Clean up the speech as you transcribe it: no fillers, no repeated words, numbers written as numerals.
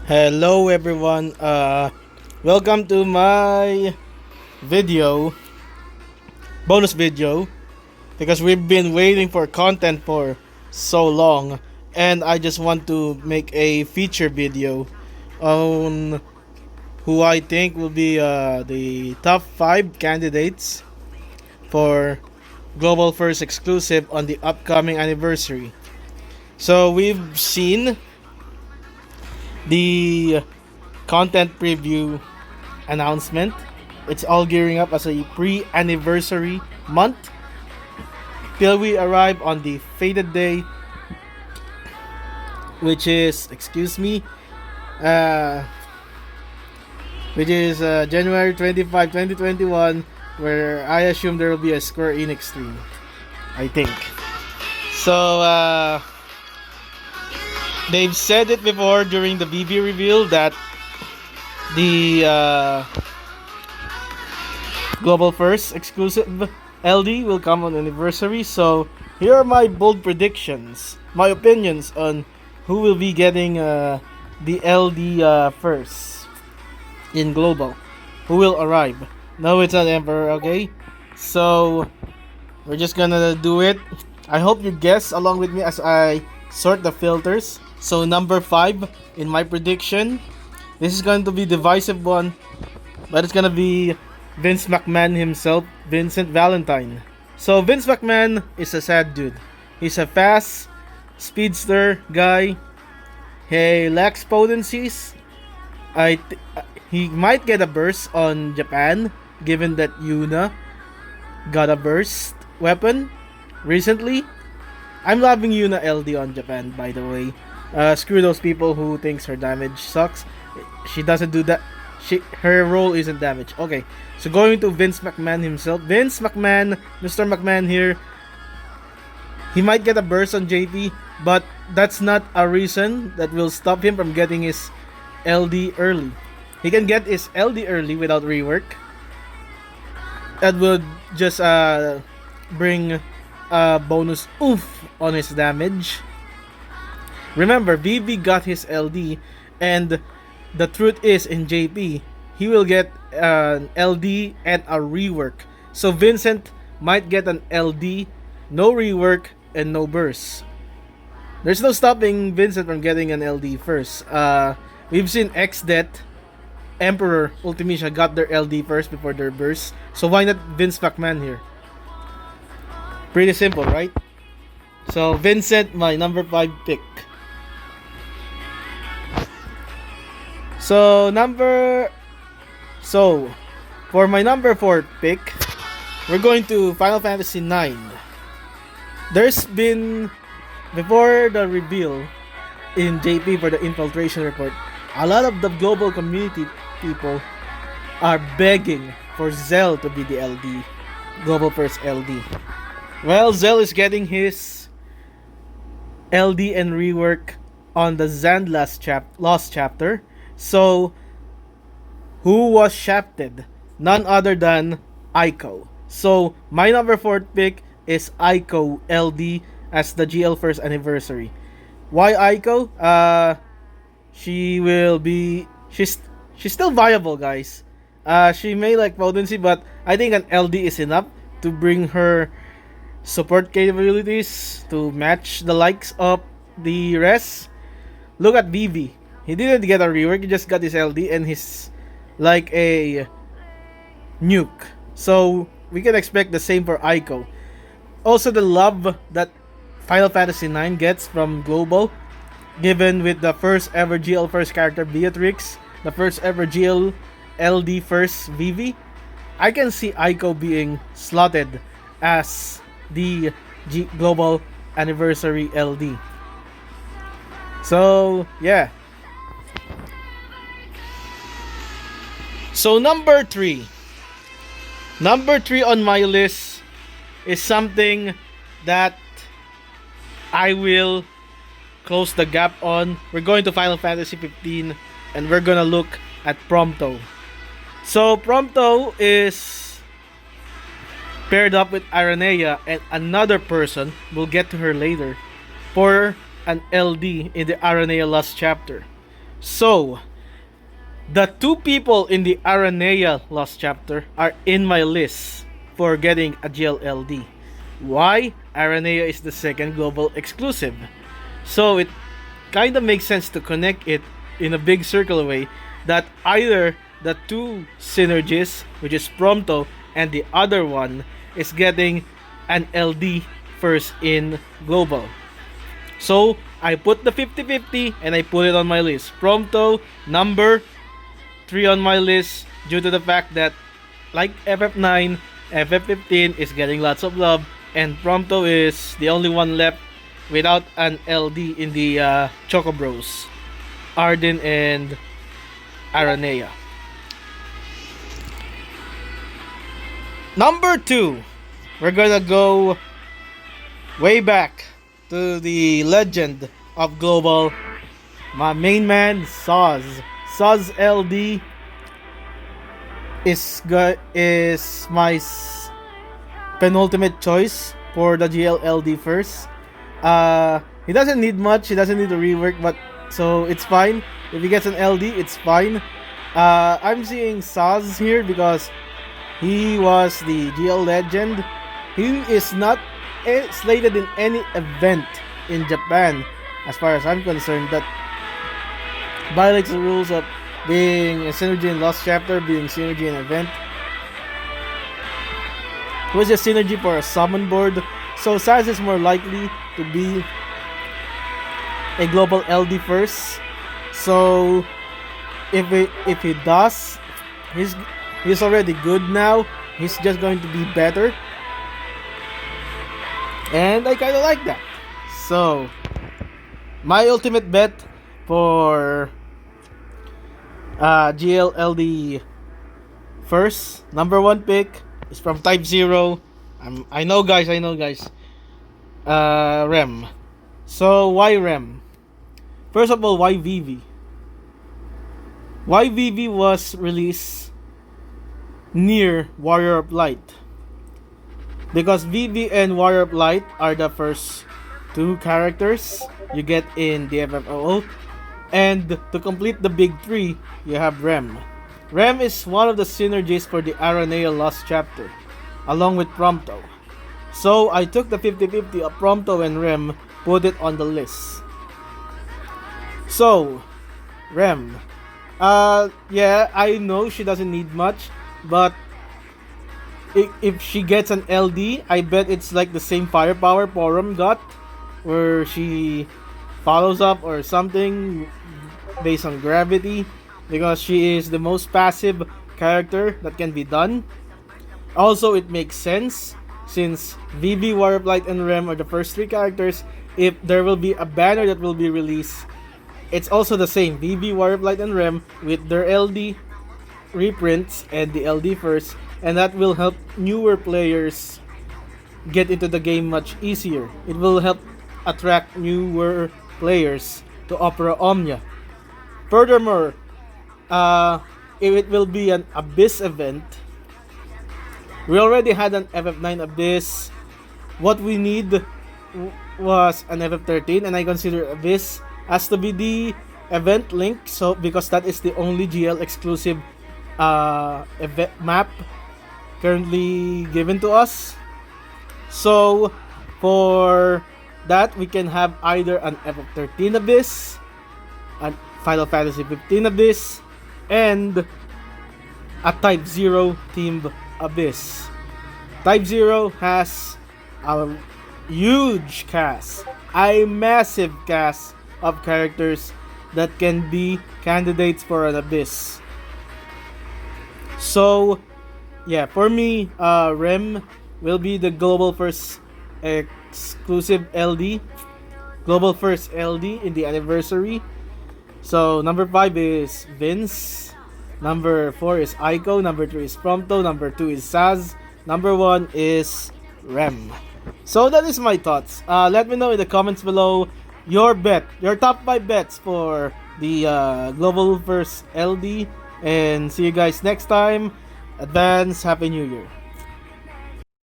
Hello everyone. Welcome to my video, bonus video, because we've been waiting for content for so long, and I just want to make a feature video on who I think will be the top 5 candidates for Global First exclusive on the upcoming anniversary. So we've seen the content preview announcement. It's all gearing up as a pre-anniversary month till we arrive on the fated day, which is, uh, January 25, 2021, where I assume there will be a Square Enix stream. I think. So, they've said it before during the BB reveal that the Global First exclusive LD will come on anniversary. So here are my bold predictions, my opinions on who will be getting the LD first in Global, who will arrive. No, it's not Emperor, okay? So we're just gonna do it. I hope you guess along with me as I sort the filters. So number 5 in my prediction, this is going to be divisive one, but it's gonna be Vince McMahon himself, Vincent Valentine. So Vince McMahon is a sad dude. He's a fast speedster guy. He lacks potencies. He might get a burst on Japan, given that Yuna got a burst weapon recently. I'm loving Yuna LD on Japan, by the way. Screw those people who thinks her damage sucks. She doesn't do that. Her role isn't damage. Okay, so going to Vince McMahon himself. Vince McMahon, Mr. McMahon here. He might get a burst on JP, but that's not a reason that will stop him from getting his LD early. He can get his LD early without rework. That would just bring a bonus oof on his damage. Remember, VV got his LD, and the truth is, in JP, he will get an LD and a rework. So Vincent might get an LD, no rework, and no burst. There's no stopping Vincent from getting an LD first. We've seen XDET, Emperor, Ultimisha got their LD first before their burst. So why not Vince McMahon here? Pretty simple, right? So Vincent, my number 5 pick. So for my number 4 pick, we're going to Final Fantasy 9. There's been, before the reveal in JP for the infiltration report, a lot of the global community people are begging for Zell to be the LD, Global First LD. Well, Zell is getting his LD and rework on the Zand Lost chapter. So, who was shafted? None other than Aiko. So, my number 4 pick is Aiko LD as the GL first anniversary. Why Aiko? She's still viable, guys. She may lack potency, but I think an LD is enough to bring her support capabilities to match the likes of the rest. Look at VV. He didn't get a rework, he just got his LD and he's like a nuke. So we can expect the same for Aiko. Also the love that Final Fantasy 9 gets from Global, given with the first ever GL first character Beatrix, the first ever GL LD first VV. I can see Aiko being slotted as the Global Anniversary LD. So yeah. So number 3 on my list is something that I will close the gap on. We're going to Final Fantasy 15 and we're gonna look at Prompto. So Prompto is paired up with Aranea, and another person, we'll get to her later, for an LD in the Aranea Lost chapter. So, the two people in the Aranea Lost Chapter are in my list for getting a GLLD. Why? Aranea is the second global exclusive. So it kind of makes sense to connect it in a big circle way that either the two synergies, which is Prompto, and the other one is getting an LD first in global. So I put the 50-50 and I put it on my list. Prompto number 3 on my list due to the fact that like FF9, FF15 is getting lots of love and Prompto is the only one left without an LD in the Choco Bros, Arden and Aranea. Number 2, we're gonna go way back to the legend of global, my main man Soz. Soz LD is my penultimate choice for the GLLD first. He doesn't need much. He doesn't need to rework, but so it's fine. If he gets an LD, it's fine. I'm seeing Soz here because he was the GL legend. He is not slated in any event in Japan, as far as I'm concerned. That violates the rules of being a synergy in Lost Chapter, being synergy in event. It was just synergy for a summon board. So Saz is more likely to be a global LD first. So if he does, he's already good now. He's just going to be better. And I kinda like that. So my ultimate bet for GLLD first, number 1 pick is from Type 0. I know guys. Rem. So why Rem? First of all, why Vivi? Why Vivi was released near Warrior of Light? Because Vivi and Warrior of Light are the first 2 characters you get in DFFOO. And to complete the big 3, you have Rem. Rem is one of the synergies for the Aranea Lost Chapter, along with Prompto. So I took the 50-50 of Prompto and Rem, put it on the list. So, Rem. Yeah, I know she doesn't need much, but if she gets an LD, I bet it's like the same firepower Porum got, where she follows up or something based on gravity, because she is the most passive character that can be done. Also, it makes sense since Vivi, Warrior of Light, and Rem are the first 3 characters. If there will be a banner that will be released, it's also the same Vivi, Warrior of Light, and Rem with their LD reprints and the LD first, and that will help newer players get into the game much easier. It will help attract newer players to Opera Omnia. Furthermore, if it will be an Abyss event, we already had an FF9 Abyss. What we need was an FF13, and I consider Abyss as to be the event link, so because that is the only GL exclusive event map currently given to us. So for that, we can have either an FF13 Abyss, a Final Fantasy 15 Abyss, and a Type 0 themed Abyss. Type 0 has a huge cast, a massive cast of characters that can be candidates for an Abyss. So yeah, for me, Rem will be the global first exclusive LD, global first LD in the anniversary. So number 5 is Vince, number 4 is Aiko, number 3 is Prompto, number 2 is Saz, number 1 is Rem. So that is my thoughts. Let me know in the comments below your top 5 bets for the global first LD, and see you guys next time. Advance Happy New Year.